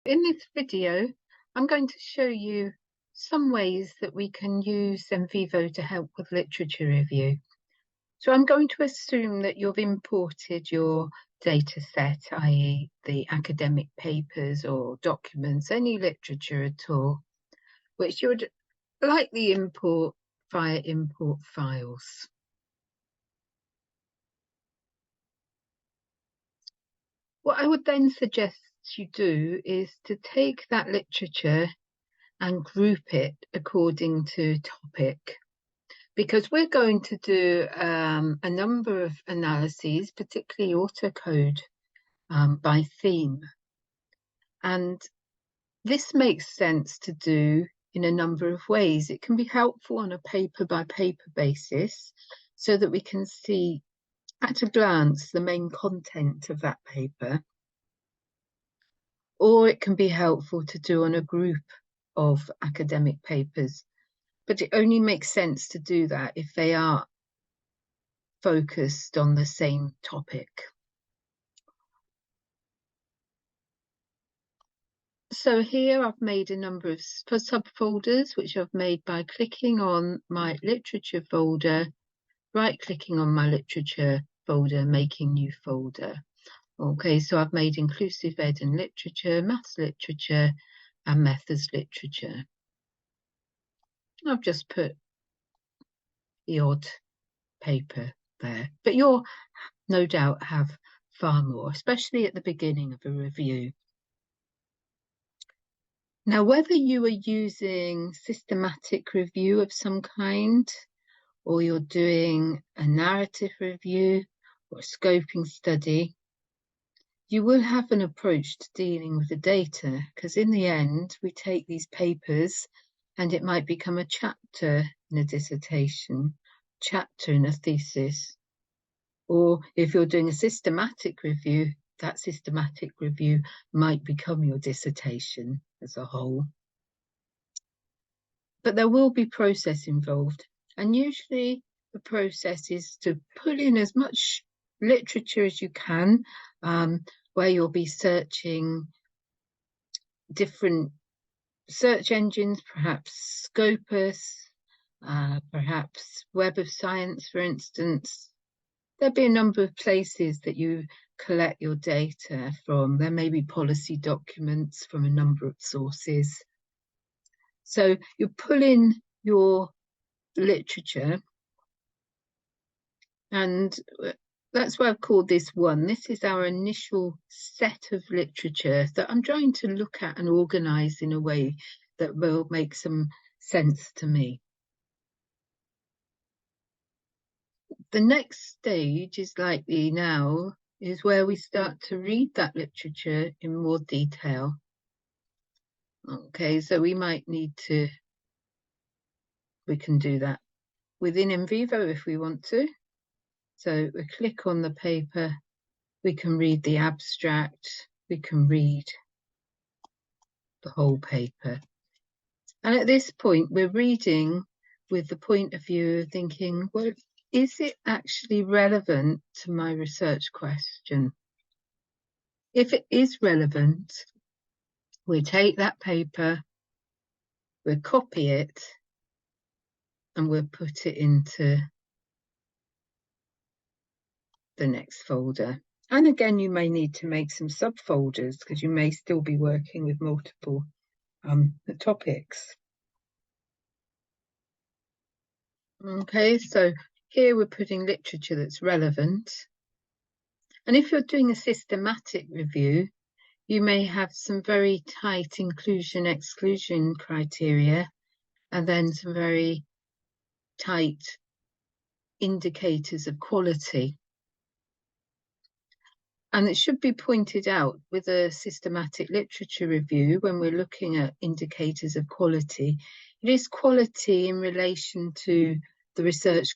In this video, I'm going to show you some ways that we can use NVivo to help with literature review. So I'm going to assume that you've imported your data set, i.e. the academic papers or documents, any literature at all, which you would likely import via import files. What I would then suggest you do is to take that literature and group it according to topic, because we're going to do a number of analyses, particularly Autocode by theme. And this makes sense to do in a number of ways. It can be helpful on a paper by paper basis so that we can see at a glance the main content of that paper. Or it can be helpful to do on a group of academic papers. But it only makes sense to do that if they are focused on the same topic. So here I've made a number of subfolders, which I've made by clicking on my literature folder, right-clicking on my literature folder, making new folder. Okay, so I've made inclusive ed and literature, maths literature, and methods literature. I've just put the odd paper there, but you'll no doubt have far more, especially at the beginning of a review. Now, whether you are using systematic review of some kind, or you're doing a narrative review or a scoping study, you will have an approach to dealing with the data, because in the end, we take these papers and it might become a chapter in a dissertation, chapter in a thesis. Or if you're doing a systematic review, that systematic review might become your dissertation as a whole. But there will be process involved. And usually the process is to pull in as much literature as you can, where you'll be searching different search engines, perhaps Scopus, perhaps Web of Science, for instance. There'll be a number of places that you collect your data from. There may be policy documents from a number of sources. So you pull in your literature, and that's why I've called this one. This is our initial set of literature that I'm trying to look at and organise in a way that will make some sense to me. The next stage is likely now is where we start to read that literature in more detail. Okay, so we might need to, we can do that within NVivo if we want to. So we click on the paper, we can read the abstract, we can read the whole paper. And at this point, we're reading with the point of view of thinking, well, is it actually relevant to my research question? If it is relevant, we take that paper, we'll copy it, and we'll put it into the next folder. And again, you may need to make some subfolders because you may still be working with multiple topics. Okay, so here we're putting literature that's relevant. And if you're doing a systematic review, you may have some very tight inclusion-exclusion criteria, and then some very tight indicators of quality. And it should be pointed out with a systematic literature review, when we're looking at indicators of quality, it is quality in relation to the research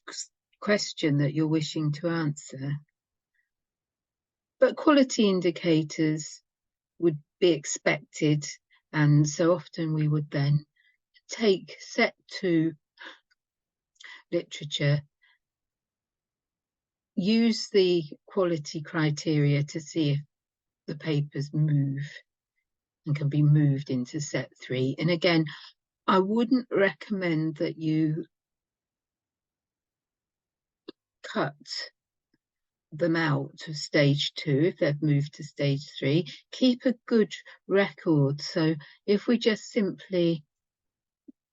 question that you're wishing to answer. But quality indicators would be expected, and so often we would then take set 2 literature, use the quality criteria to see if the papers move and can be moved into set 3. And again, I wouldn't recommend that you cut them out of stage 2 if they've moved to stage 3. Keep a good record. So if we just simply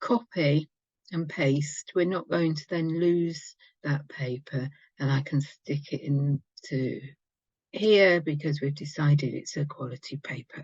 copy and paste, we're not going to then lose that paper, and I can stick it into here because we've decided it's a quality paper.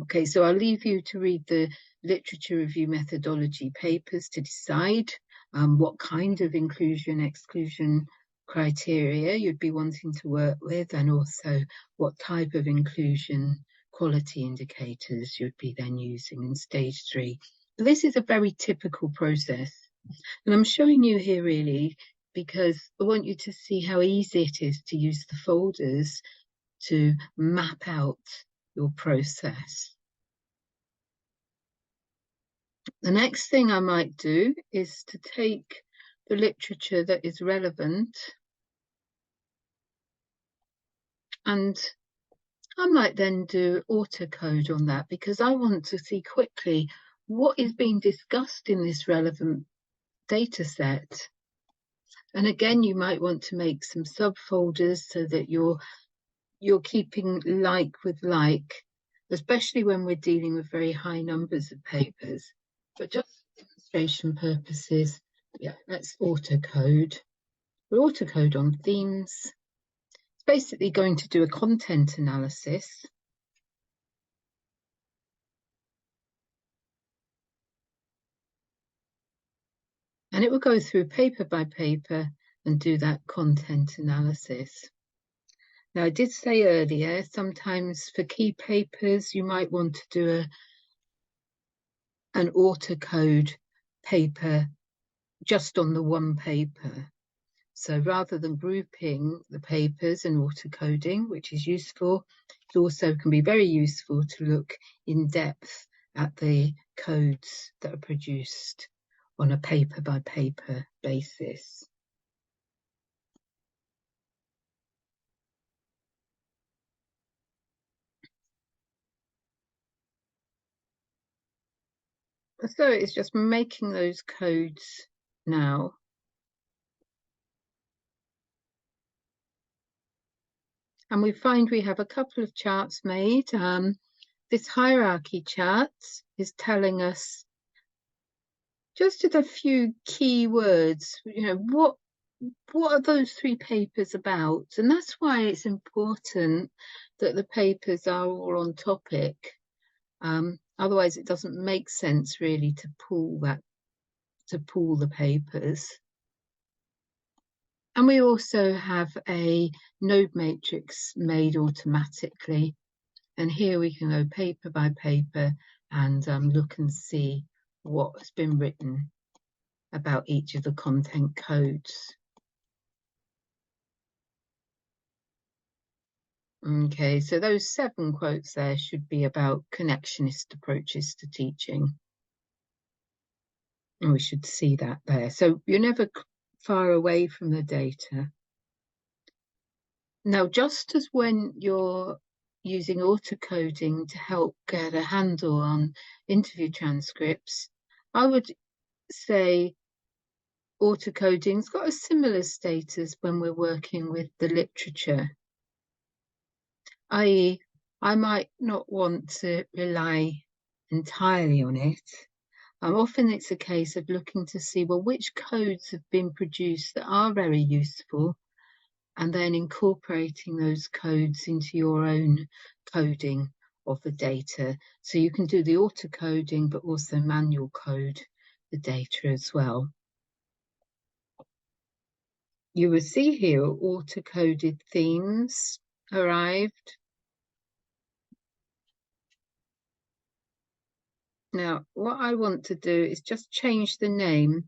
Okay, so I'll leave you to read the literature review methodology papers to decide what kind of inclusion exclusion criteria you'd be wanting to work with, and also what type of inclusion quality indicators you'd be then using in stage 3. This is a very typical process, and I'm showing you here really because I want you to see how easy it is to use the folders to map out your process. The next thing I might do is to take the literature that is relevant, and I might then do Autocode on that because I want to see quickly what is being discussed in this relevant data set. And again, you might want to make some subfolders so that you're keeping like with like, especially when we're dealing with very high numbers of papers. But just for demonstration purposes, yeah, let's Autocode. We'll Autocode on themes. It's basically going to do a content analysis. And it will go through paper by paper and do that content analysis. Now, I did say earlier, sometimes for key papers, you might want to do an Autocode paper just on the one paper. So rather than grouping the papers and autocoding, which is useful, it also can be very useful to look in depth at the codes that are produced on a paper by paper basis. So it's just making those codes now. And we find we have a couple of charts made. This hierarchy chart is telling us just a few key words, what are those 3 papers about? And that's why it's important that the papers are all on topic. Otherwise, it doesn't make sense really to pool the papers. And we also have a node matrix made automatically. And here we can go paper by paper and look and see what has been written about each of the content codes. Okay, so those 7 quotes there should be about connectionist approaches to teaching. And we should see that there. So you're never far away from the data. Now, just as when you're using autocoding to help get a handle on interview transcripts, I would say autocoding's got a similar status when we're working with the literature. I.e., I might not want to rely entirely on it. Often it's a case of looking to see, well, which codes have been produced that are very useful, and then incorporating those codes into your own coding of the data. So you can do the autocoding, but also manual code the data as well. You will see here autocoded themes arrived. Now, what I want to do is just change the name.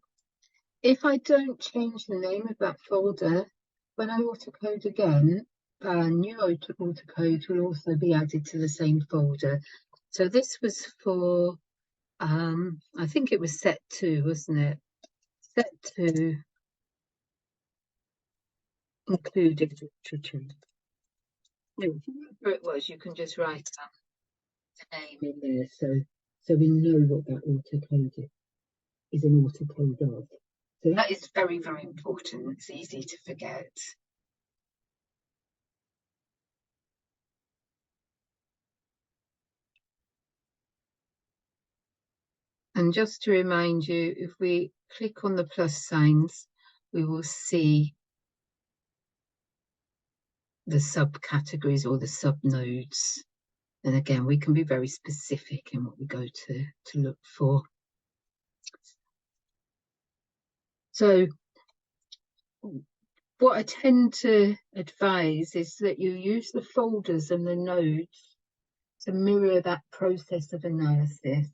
If I don't change the name of that folder, when I autocode again, new autocode will also be added to the same folder. So this was for, I think it was set 2, wasn't it? Set 2 included literature. No, whatever it was, you can just write that. name in there, so we know what that autocode is an autocode of. So that is very, very important. It's easy to forget. And just to remind you, if we click on the plus signs, we will see the subcategories or the subnodes. And again, we can be very specific in what we go to look for. So what I tend to advise is that you use the folders and the nodes to mirror that process of analysis.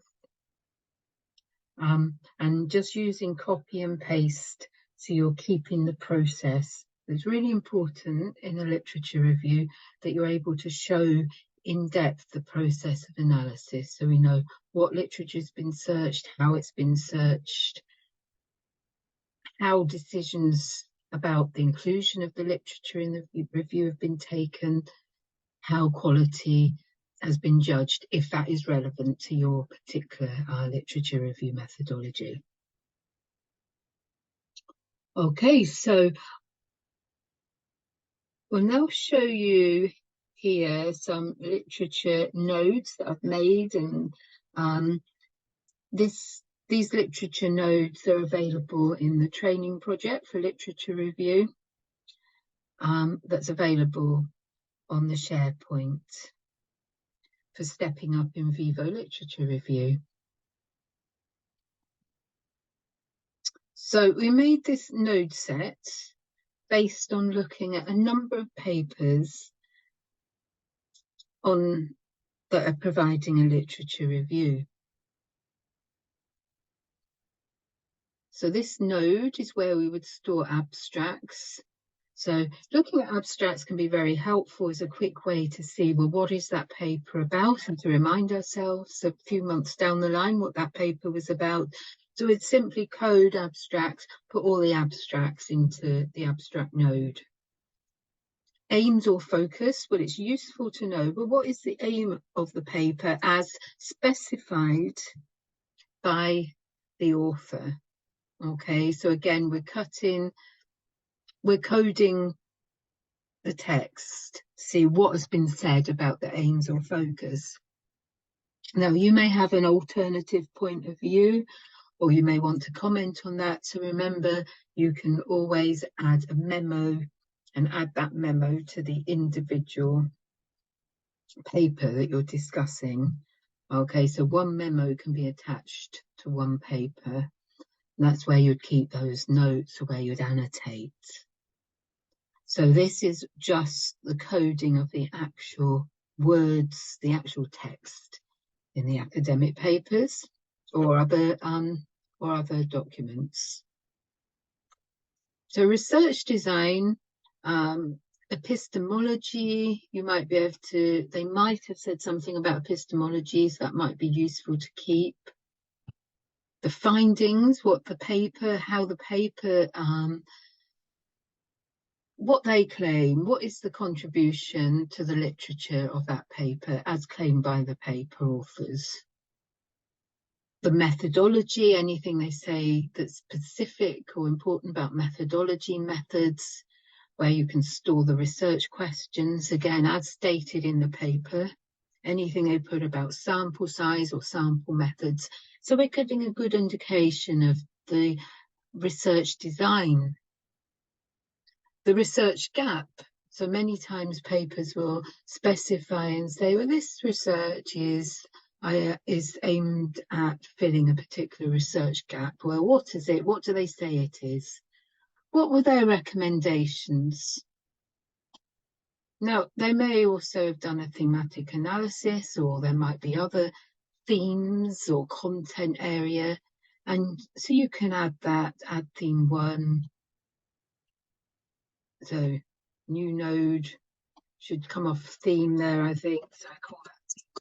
And just using copy and paste, so you're keeping the process. It's really important in a literature review that you're able to show in depth the process of analysis, so we know what literature has been searched, how it's been searched, how decisions about the inclusion of the literature in the review have been taken, how quality has been judged, if that is relevant to your particular literature review methodology. Okay, so we'll now show you here some literature nodes that I've made, and these literature nodes are available in the training project for literature review that's available on the SharePoint for stepping up in Vivo literature review. So we made this node set based on looking at a number of papers that are providing a literature review. So this node is where we would store abstracts. So looking at abstracts can be very helpful as a quick way to see, well, what is that paper about, and to remind ourselves a few months down the line what that paper was about. So we'd simply code abstracts, put all the abstracts into the abstract node. Aims or focus, well, it's useful to know, but what is the aim of the paper as specified by the author? Okay, so again, we're coding the text, see what has been said about the aims or focus. Now, you may have an alternative point of view, or you may want to comment on that. So remember, you can always add a memo and add that memo to the individual paper that you're discussing. Okay, so one memo can be attached to one paper. That's where you'd keep those notes, or where you'd annotate. So this is just the coding of the actual words, the actual text in the academic papers or other documents. So research design, epistemology, you might be able to, they might have said something about epistemology, so that might be useful to keep. The findings, how the paper, what they claim, what is the contribution to the literature of that paper as claimed by the paper authors. The methodology, anything they say that's specific or important about methodology, methods, where you can store the research questions, again, as stated in the paper, anything they put about sample size or sample methods. So we're getting a good indication of the research design. The research gap. So many times papers will specify and say, well, this research is aimed at filling a particular research gap. Well, what is it? What do they say it is? What were their recommendations? Now, they may also have done a thematic analysis, or there might be other themes or content area. And so you can add theme 1. So new node should come off theme there, I think. So I call that theme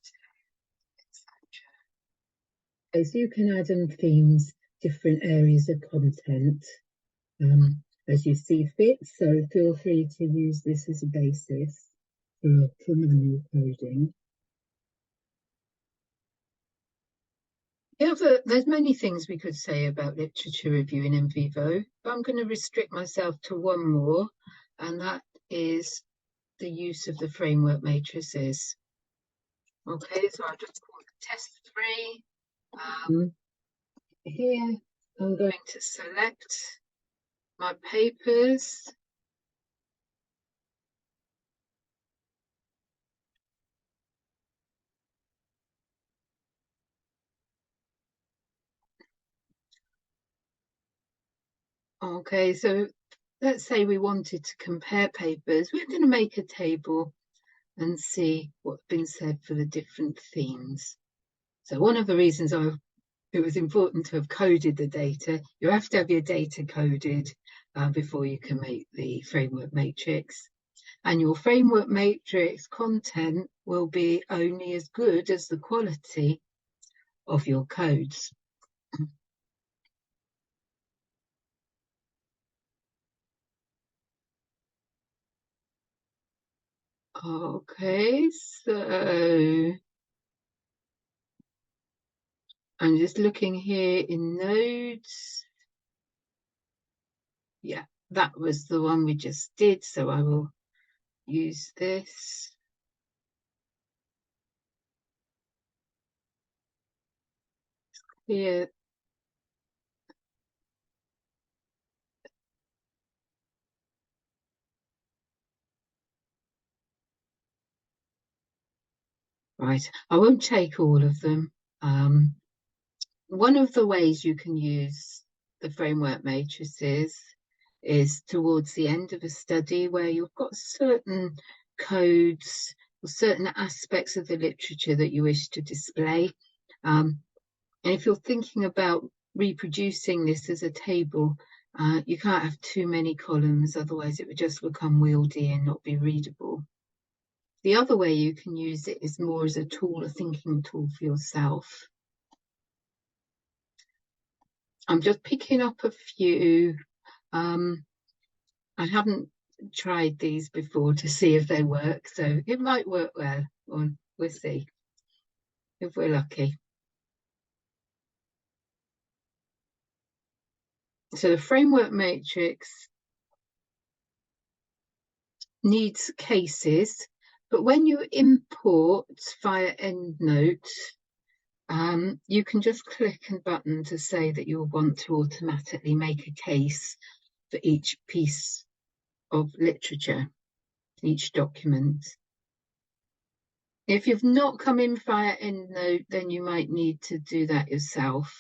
2, etc. So you can add in themes, different areas of content as you see fit. So feel free to use this as a basis for manual coding. There's many things we could say about literature review in NVivo, but I'm going to restrict myself to one more, and that is the use of the framework matrices. Okay, so I'll just call it test 3. Here I'm going to select my papers. Okay, so let's say we wanted to compare papers. We're going to make a table and see what's been said for the different themes. So one of the reasons it was important to have coded the data, you have to have your data coded before you can make the framework matrix. And your framework matrix content will be only as good as the quality of your codes. Okay, so I'm just looking here in nodes. Yeah, that was the one we just did, so I will use this. Here. Right, I won't take all of them. One of the ways you can use the framework matrices is towards the end of a study where you've got certain codes or certain aspects of the literature that you wish to display. And if you're thinking about reproducing this as a table, you can't have too many columns, otherwise it would just look unwieldy and not be readable. The other way you can use it is more as a tool, a thinking tool for yourself. I'm just picking up a few. I haven't tried these before to see if they work, so it might work well, or we'll see if we're lucky. So the framework matrix needs cases, but when you import via EndNote, you can just click a button to say that you want to automatically make a case for each piece of literature, each document. If you've not come in via EndNote, then you might need to do that yourself.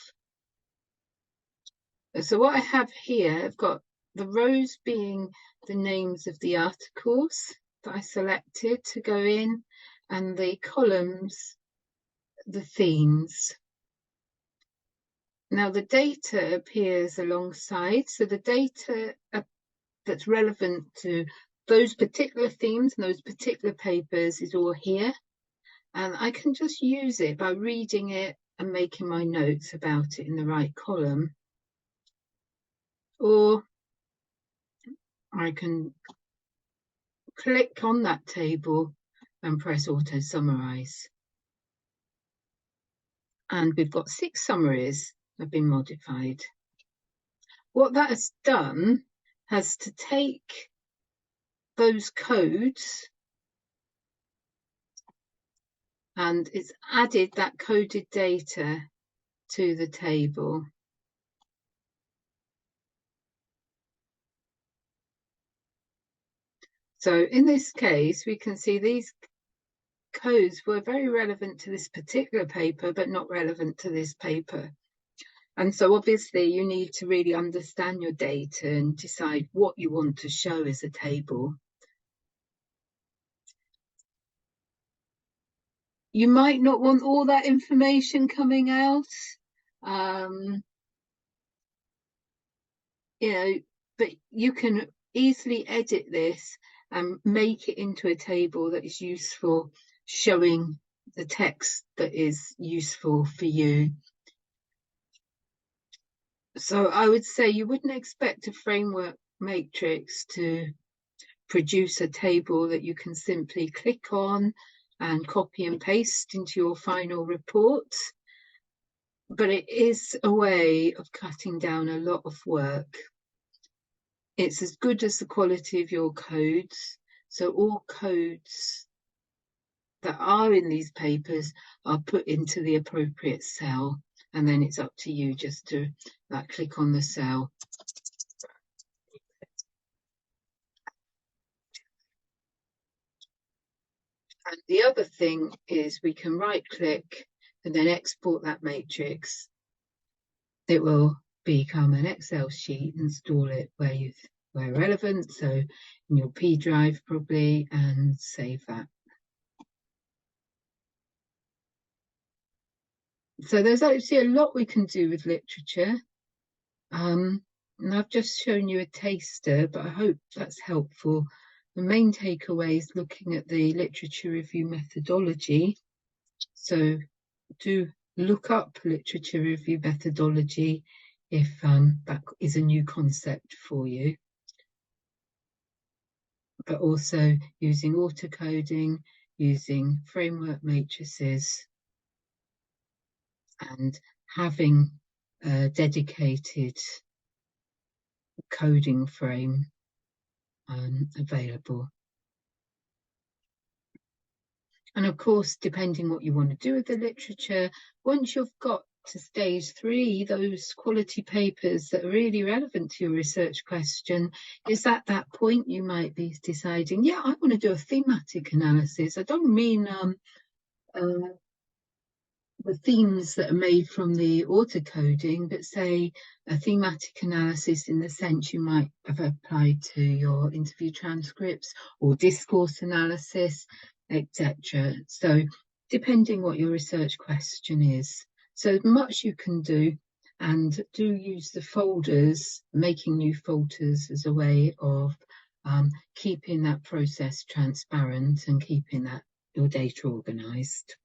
So what I have here, I've got the rows being the names of the articles that I selected to go in, and the columns, the themes. Now the data appears alongside, so the data that's relevant to those particular themes and those particular papers is all here. And I can just use it by reading it and making my notes about it in the right column. Or I can click on that table and press auto summarize. And we've got 6 summaries have been modified. What that has done has to take those codes and it's added that coded data to the table. So in this case, we can see these codes were very relevant to this particular paper, but not relevant to this paper. And so obviously you need to really understand your data and decide what you want to show as a table. You might not want all that information coming out, but you can easily edit this and make it into a table that is useful, showing the text that is useful for you. So I would say you wouldn't expect a framework matrix to produce a table that you can simply click on and copy and paste into your final report. but it is a way of cutting down a lot of work. It's as good as the quality of your codes. So all codes that are in these papers are put into the appropriate cell, and then it's up to you just to click on the cell. And the other thing is we can right click and then export that matrix. It will become an Excel sheet and store it where relevant, so in your P drive probably, and save that. So there's actually a lot we can do with literature. And I've just shown you a taster, but I hope that's helpful. The main takeaway is looking at the literature review methodology. So do look up literature review methodology if that is a new concept for you. But also using autocoding, using framework matrices, and having a dedicated coding frame available. And of course, depending what you want to do with the literature, once you've got to stage 3, those quality papers that are really relevant to your research question, is at that point you might be deciding, yeah, I want to do a thematic analysis. I don't mean the themes that are made from the autocoding, but say a thematic analysis in the sense you might have applied to your interview transcripts, or discourse analysis, etc. So depending what your research question is. So much you can do, and do use the folders, making new folders as a way of keeping that process transparent and keeping that your data organised.